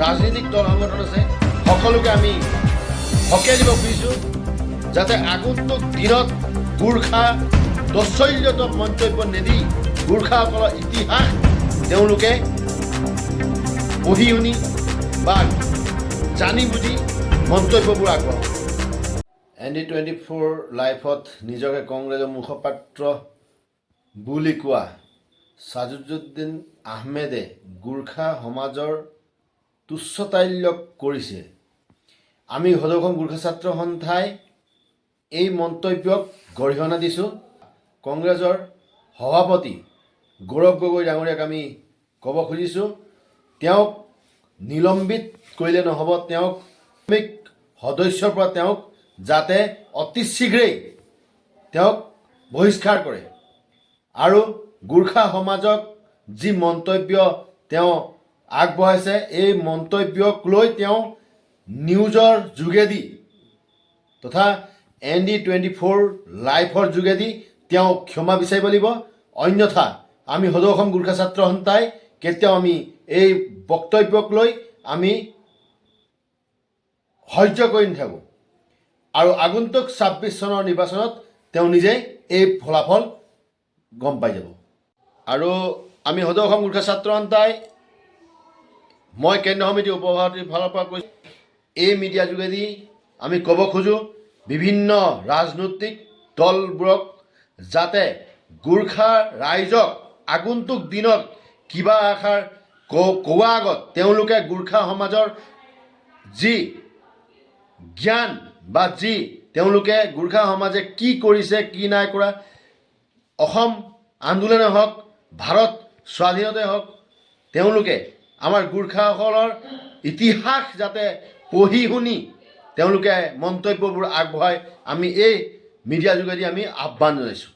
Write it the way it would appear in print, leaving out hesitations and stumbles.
ৰাজনৈতিক দল সংগঠন আছে সকলোকে আমি সকীয়াই দিব খুজিছোঁ যাতে আগন্তুক দিনত গোৰ্খা তচ্ছল্যতম মন্তব্য নিদি গোৰ্খাসকলৰ ইতিহাস তেওঁলোকে পঢ়ি শুনি বা জানি বুজি মন্তব্যবোৰ আগবঢ়াওক। ND24 লাইফত নিজকে কংগ্ৰেছৰ মুখপাত্ৰ বুলি কোৱা ছাজুদ্দিন আহমেদে গোৰ্খা সমাজৰ তুচ্ছতাল্য কৰিছে। আমি সদৌ অসম গোৰ্খা ছাত্ৰ সন্থাই এই মন্তব্যক গৰিহণা দিছোঁ। কংগ্ৰেছৰ সভাপতি গৌৰৱ গগৈ ডাঙৰীয়াক আমি ক'ব খুজিছোঁ তেওঁক নিলম্বিত কৰিলে নহ'ব, তেওঁক সদস্যৰ পৰা তেওঁক যাতে অতি শীঘ্ৰেই তেওঁক বহিষ্কাৰ কৰে আৰু গোৰ্খা সমাজক যি মন্তব্য তেওঁ আগবঢ়াইছে এই মন্তব্যক লৈ তেওঁ নিউজৰ যোগেদি তথা ND24 লাইফৰ যোগেদি তেওঁ ক্ষমা বিচাৰিব লাগিব। অন্যথা আমি সদৌ অসম গোৰ্খা ছাত্ৰ সন্থাই কেতিয়াও আমি এই বক্তব্যক লৈ আমি সহ্য কৰি নাথাকোঁ আৰু আগন্তুক 26 চনৰ নিৰ্বাচনত তেওঁ নিজেই এই ফলাফল গম পাই যাব। আৰু আমি সদৌ অসম গোৰ্খা ছাত্ৰ সন্থাই মই কেন্দ্ৰীয় সমিতি উপসভাপতিৰ ফালৰ পৰা কৈছোঁ এই মিডিয়া যোগেদি আমি ক'ব খোজোঁ বিভিন্ন ৰাজনৈতিক দলবোৰক যাতে গোৰ্খা ৰাইজক আগন্তুক দিনত কিবা এষাৰ কোৱাৰ আগত তেওঁলোকে গোৰ্খা সমাজৰ যি জ্ঞান বা যি তেওঁলোকে গোৰ্খা সমাজে কি কৰিছে কি নাই কৰা, অসম আন্দোলনে হওক ভাৰত স্বাধীনতাই হওক তেওঁলোকে আমাৰ গোৰ্খাসকলৰ ইতিহাস যাতে পঢ়ি শুনি তেওঁলোকে মন্তব্যবোৰ আগবঢ়াই আমি এই মিডিয়া যোগেদি আমি আহ্বান জনাইছোঁ।